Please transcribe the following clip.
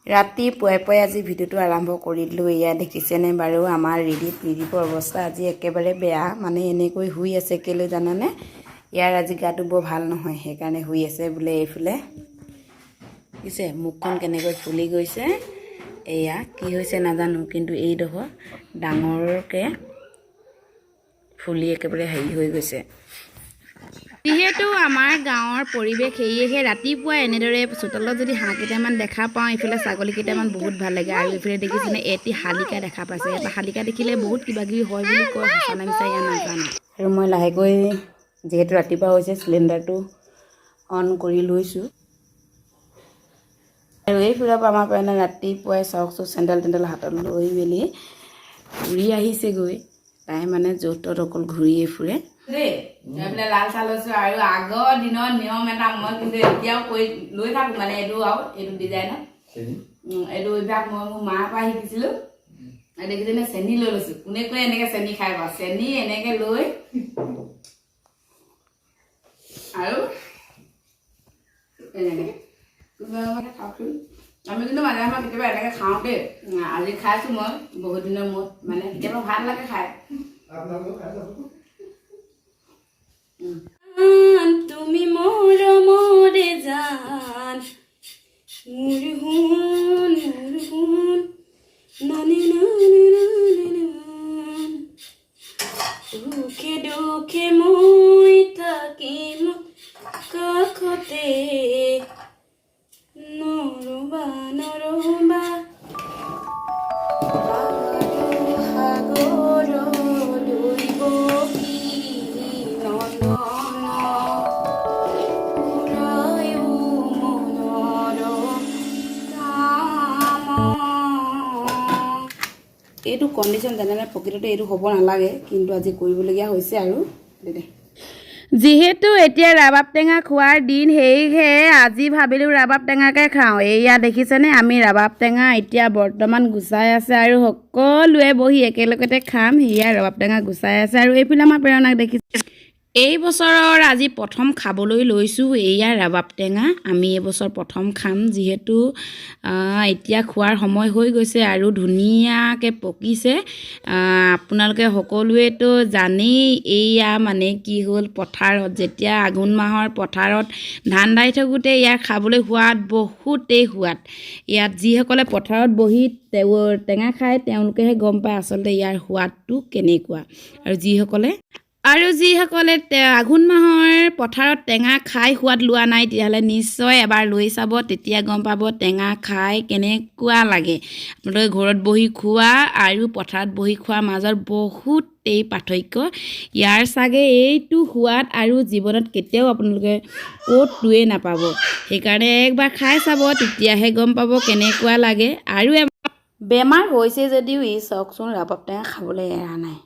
ৰাতি পুৱাই আজি ভিডিঅ'টো আৰম্ভ কৰিলোঁ। এয়া দেখিছেনে বাৰু আমাৰ ৰিদীপৰ অৱস্থা আজি একেবাৰে বেয়া, মানে এনেকৈ শুই আছে। কেলৈ জানানে? ইয়াৰ আজি গাটো বৰ ভাল নহয়, সেইকাৰণে শুই আছে বোলে। এইফালে দেখিছে মুখখন কেনেকৈ ফুলি গৈছে। এয়া কি হৈছে নাজানো, কিন্তু এইডোখৰ ডাঙৰকৈ ফুলি একেবাৰে হেৰি হৈ গৈছে। যিহেতু আমাৰ গাঁৱৰ পৰিৱেশ সেয়েহে ৰাতিপুৱা এনেদৰে চোতালত যদি হাঁহ কেইটামান দেখা পাওঁ, এইফালে ছাগলী কেইটামান বহুত ভাল লাগে। আৰু এইফালে দেখিছেনে এটি শালিকা দেখা পাইছে। এটা শালিকা দেখিলে বহুত কিবা কিবি হয় বুলি কয়, সঁচা নে মিছা ইয়াৰ নাজানো। আৰু মই লাহেকৈ যিহেতু ৰাতিপুৱা হৈছে চিলিণ্ডাৰটো অন কৰি লৈছোঁ। আৰু এইফালৰ পৰা আমাৰ কাৰণে ৰাতিপুৱাই চাওকচোন চেণ্ডেল হাতত লৈ মেলি ঘূৰি আহিছেগৈ। তাই মানে য'ত ত'ত অকল ঘূৰিয়ে ফুৰে দেই। এইফালে লাল চাহ লৈছোঁ। আৰু আগৰ দিনৰ নিয়ম এটা মই কিন্তু এতিয়াও কৰি লৈ থাকোঁ, মানে এইটো আৰু এইটো ডিজাইনত এইটো অভ্যাস মই মোৰ মাৰ পৰা শিকিছিলোঁ। দেখিছেনে চেনি লৈ লৈছোঁ। কোনে এনেকৈ চেনি খাই বাৰু, চেনি এনেকৈ লৈ আৰু এনেকৈ খাওঁচোন। আমি কিন্তু মাজে সময়ে কেতিয়াবা এনেকৈ খাওঁ দেই। আজি খাইছোঁ মই বহুত দিনৰ মূৰত, মানে কেতিয়াবা ভাল লাগে খাই। তুমি মৰমৰে জান মোৰ হুন নানি দুখে দুখে মই থাকিম কাষতে নৰবা নৰবা এইটো কণ্ডিশ্যন জানেনে, প্ৰকৃততে এইটো হ'ব নালাগে, কিন্তু আজি কৰিবলগীয়া হৈছে। আৰু যিহেতু এতিয়া ৰাবাব টেঙা খোৱাৰ দিন, সেয়েহে আজি ভাবিলোঁ ৰাবাব টেঙাকে খাওঁ। এয়া দেখিছেনে আমি ৰাবাব টেঙা এতিয়া বৰ্তমান গুচাই আছে আৰু সকলোৱে বহি একেলগতে খাম। সেয়া ৰাবাব টেঙা গুচাই আছে। আৰু এইফালে আমাৰ প্ৰেৰণাক দেখিছে। এই বছৰৰ আজি প্ৰথম খাবলৈ লৈছোঁ এয়া ৰাবাব টেঙা। আমি এইবছৰ প্ৰথম খাম, যিহেতু এতিয়া খোৱাৰ সময় হৈ গৈছে আৰু ধুনীয়াকৈ পকিছে। আপোনালোকে সকলোৱেতো জানেই, এয়া মানে কি হ'ল, পথাৰত যেতিয়া আঘোণ মাহৰ পথাৰত ধান দাই থাকোঁতে ইয়াৰ খাবলৈ সোৱাদ বহুতেই সোৱাদ। ইয়াত যিসকলে পথাৰত বহি টেঙা খায় তেওঁলোকেহে গম পায় আচলতে ইয়াৰ সোৱাদটো কেনেকুৱা। আৰু যিসকলে আঘোণ মাহৰ পথাৰত টেঙা খাই সোৱাদ লোৱা নাই, তেতিয়াহ'লে নিশ্চয় এবাৰ লৈ চাব, তেতিয়া গম পাব টেঙা খাই কেনেকুৱা লাগে। আপোনালোকে ঘৰত বহি খোৱা আৰু পথাৰত বহি খোৱাৰ মাজত বহুতেই পাৰ্থক্য। ইয়াৰ চাগে এইটো সোৱাদ আৰু জীৱনত কেতিয়াও আপোনালোকে ক'তোৱে নাপাব। সেইকাৰণে একবাৰ খাই চাব, তেতিয়াহে গম পাব কেনেকুৱা লাগে। আৰু বেমাৰ হৈছে যদিও ই চাওকচোন ৰাবাব টেঙা খাবলৈ এৰা নাই।